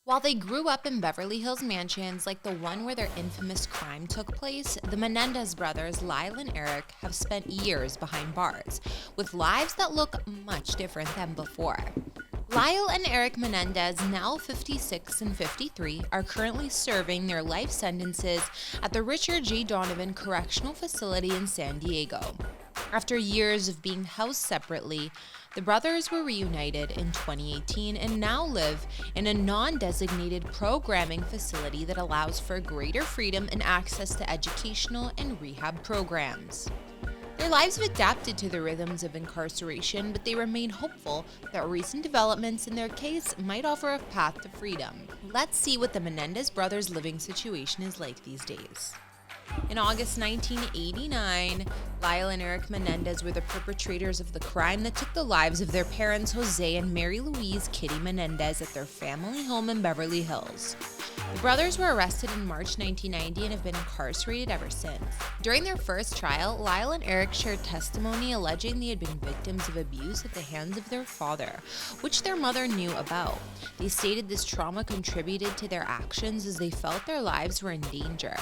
While they grew up in Beverly Hills mansions like the one where their infamous crime took place, the Menendez brothers, Lyle and Erik, have spent years behind bars, with lives that look much different than before. Lyle and Erik Menedez, now 56 and 53, are currently serving their life sentences at the Richard J. Donovan Correctional Facility in San Diego. After years of being housed separately, the brothers were reunited in 2018 and now live in a non-designated programming facility that allows for greater freedom and access to educational and rehab programs. Their lives have adapted to the rhythms of incarceration, but they remain hopeful that recent developments in their case might offer a path to freedom. Let's see what the Menendez brothers' living situation is like these days. In August 1989, Lyle and Erik Menedez were the perpetrators of the crime that took the lives of their parents, Jose and Mary Louise Kitty Menendez, at their family home in Beverly Hills. The brothers were arrested in March 1990 and have been incarcerated ever since. During their first trial, Lyle and Erik shared testimony alleging they had been victims of abuse at the hands of their father, which their mother knew about. They stated this trauma contributed to their actions as they felt their lives were in danger.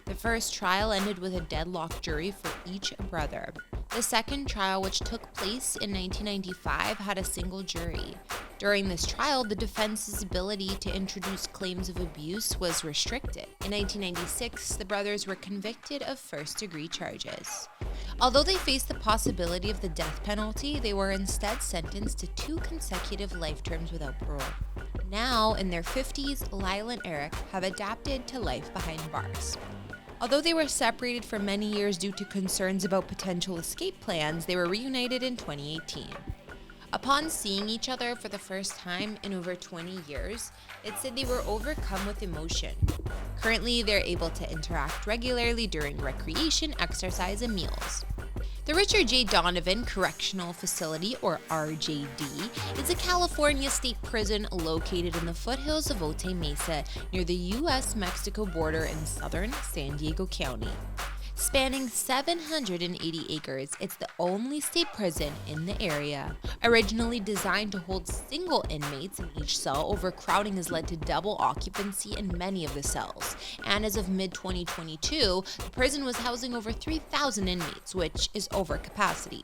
The first trial ended with a deadlocked jury for each brother. The second trial, which took place in 1995, had a single jury. During this trial, the defense's ability to introduce claims of abuse was restricted. In 1996, the brothers were convicted of first-degree charges. Although they faced the possibility of the death penalty, they were instead sentenced to 2 consecutive life terms without parole. Now, in their 50s, Lyle and Erik have adapted to life behind bars. Although they were separated for many years due to concerns about potential escape plans, they were reunited in 2018. Upon seeing each other for the first time in over 20 years, it said they were overcome with emotion. Currently, they're able to interact regularly during recreation, exercise, and meals. The Richard J. Donovan Correctional Facility, or RJD, is a California state prison located in the foothills of Otay Mesa near the U.S.-Mexico border in southern San Diego County. Spanning 780 acres, it's the only state prison in the area. Originally designed to hold single inmates in each cell, overcrowding has led to double occupancy in many of the cells. And as of mid-2022, the prison was housing over 3,000 inmates, which is over capacity.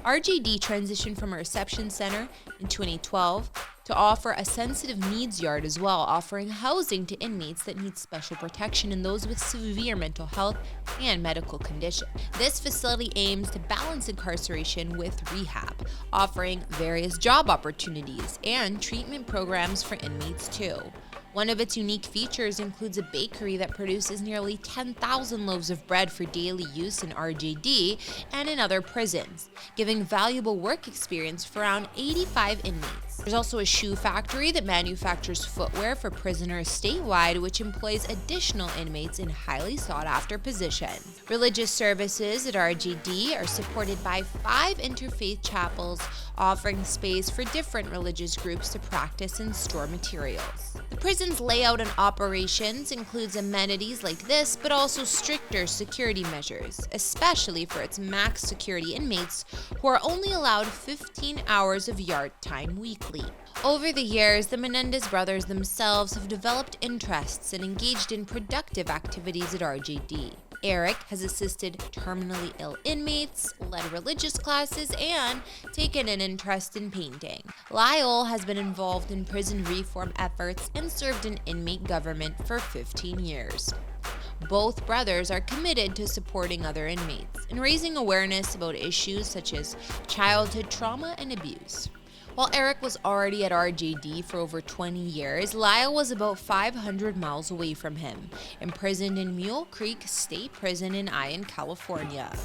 RJD transitioned from a reception center in 2012 to offer a sensitive needs yard as well, offering housing to inmates that need special protection and those with severe mental health and medical conditions. This facility aims to balance incarceration with rehab, offering various job opportunities and treatment programs for inmates too. One of its unique features includes a bakery that produces nearly 10,000 loaves of bread for daily use in RJD and in other prisons, giving valuable work experience for around 85 inmates. There's also a shoe factory that manufactures footwear for prisoners statewide, which employs additional inmates in highly sought-after positions. Religious services at RJD are supported by 5 interfaith chapels, offering space for different religious groups to practice and store materials. The prison's layout and operations includes amenities like this, but also stricter security measures, especially for its max security inmates who are only allowed 15 hours of yard time weekly. Over the years, the Menendez brothers themselves have developed interests and engaged in productive activities at RJD. Erik has assisted terminally ill inmates, led religious classes, and taken an interest in painting. Lyle has been involved in prison reform efforts and served in inmate government for 15 years. Both brothers are committed to supporting other inmates and raising awareness about issues such as childhood trauma and abuse. While Erik was already at RJD for over 20 years, Lyle was about 500 miles away from him, imprisoned in Mule Creek State Prison in Ione, California.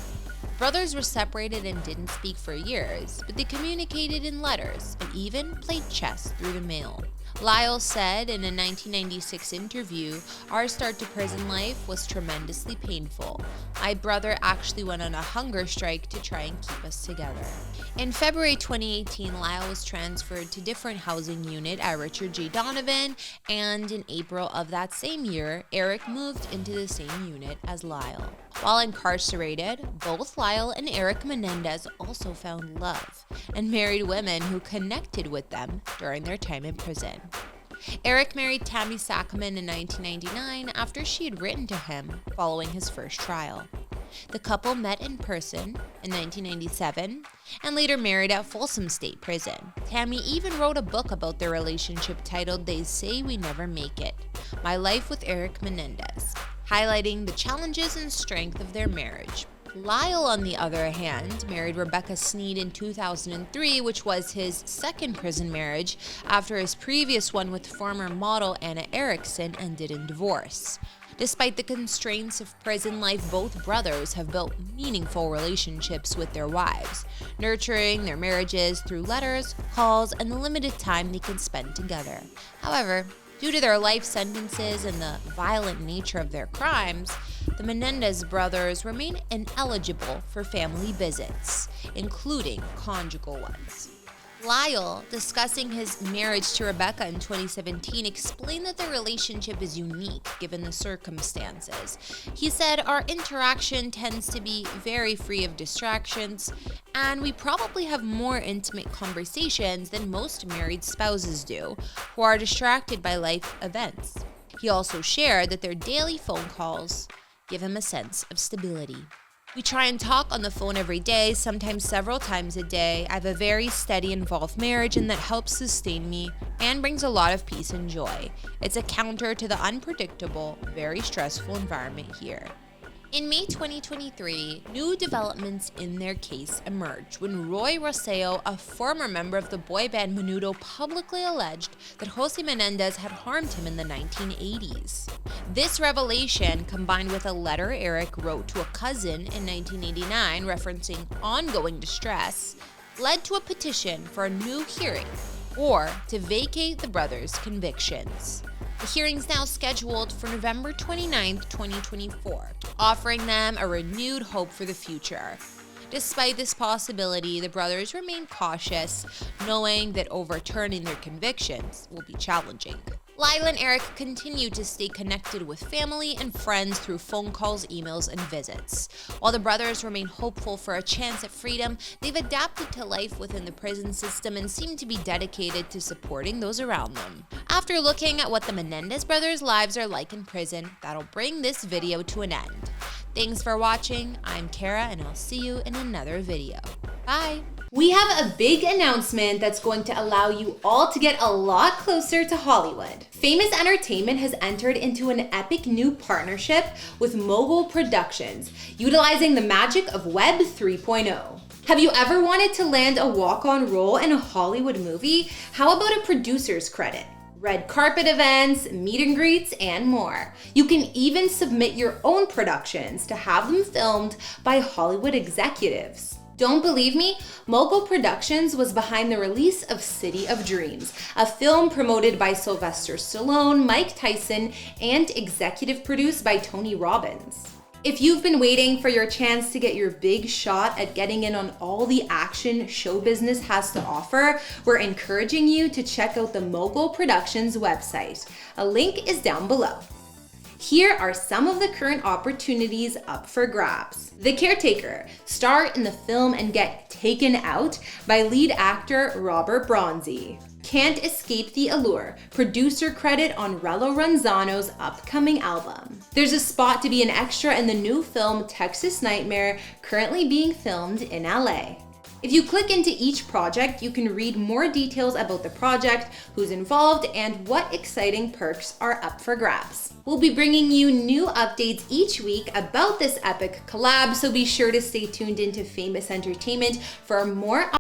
Brothers were separated and didn't speak for years, but they communicated in letters and even played chess through the mail. Lyle said in a 1996 interview, "Our start to prison life was tremendously painful. My brother actually went on a hunger strike to try and keep us together." In February 2018, Lyle was transferred to different housing unit at Richard J. Donovan, and in April of that same year, Erik moved into the same unit as Lyle. While incarcerated, both Lyle and Erik Menendez also found love and married women who connected with them during their time in prison. Erik married Tammy Sackerman in 1999 after she had written to him following his first trial. The couple met in person in 1997 and later married at Folsom State Prison. Tammy even wrote a book about their relationship titled "They Say We Never Make It: My Life with Erik Menendez," highlighting the challenges and strength of their marriage. Lyle, on the other hand, married Rebecca Sneed in 2003, which was his second prison marriage after his previous one with former model Anna Erickson ended in divorce. Despite the constraints of prison life, both brothers have built meaningful relationships with their wives, nurturing their marriages through letters, calls, and the limited time they can spend together. However, due to their life sentences and the violent nature of their crimes, the Menendez brothers remain ineligible for family visits, including conjugal ones. Lyle, discussing his marriage to Rebecca in 2017, explained that their relationship is unique given the circumstances. He said, "Our interaction tends to be very free of distractions, and we probably have more intimate conversations than most married spouses do, who are distracted by life events." He also shared that their daily phone calls give him a sense of stability. "We try and talk on the phone every day, sometimes several times a day. I have a very steady, involved marriage, and that helps sustain me and brings a lot of peace and joy. It's a counter to the unpredictable, very stressful environment here." In May 2023, new developments in their case emerged when Roy Rosseo, a former member of the boy band Menudo, publicly alleged that Jose Menendez had harmed him in the 1980s. This revelation, combined with a letter Erik wrote to a cousin in 1989 referencing ongoing distress, led to a petition for a new hearing or to vacate the brothers' convictions. The hearing's now scheduled for November 29, 2024, offering them a renewed hope for the future. Despite this possibility, the brothers remain cautious, knowing that overturning their convictions will be challenging. Lyle and Erik continue to stay connected with family and friends through phone calls, emails, and visits. While the brothers remain hopeful for a chance at freedom, they've adapted to life within the prison system and seem to be dedicated to supporting those around them. After looking at what the Menendez brothers' lives are like in prison, that'll bring this video to an end. Thanks for watching. I'm Kara, and I'll see you in another video. Bye! We have a big announcement that's going to allow you all to get a lot closer to Hollywood. Famous Entertainment has entered into an epic new partnership with Mogul Productions, utilizing the magic of Web 3.0. Have you ever wanted to land a walk-on role in a Hollywood movie? How about a producer's credit? Red carpet events, meet and greets, and more. You can even submit your own productions to have them filmed by Hollywood executives. Don't believe me? Mogul Productions was behind the release of City of Dreams, a film promoted by Sylvester Stallone, Mike Tyson, and executive produced by Tony Robbins. If you've been waiting for your chance to get your big shot at getting in on all the action show business has to offer, we're encouraging you to check out the Mogul Productions website. A link is down below. Here are some of the current opportunities up for grabs. The Caretaker. Star in the film and get taken out by lead actor Robert Bronzi. Can't Escape the Allure. Producer credit on Relo Ranzano's upcoming album. There's a spot to be an extra in the new film Texas Nightmare, currently being filmed in LA. If you click into each project, you can read more details about the project, who's involved, and what exciting perks are up for grabs. We'll be bringing you new updates each week about this epic collab, so be sure to stay tuned into Famous Entertainment for more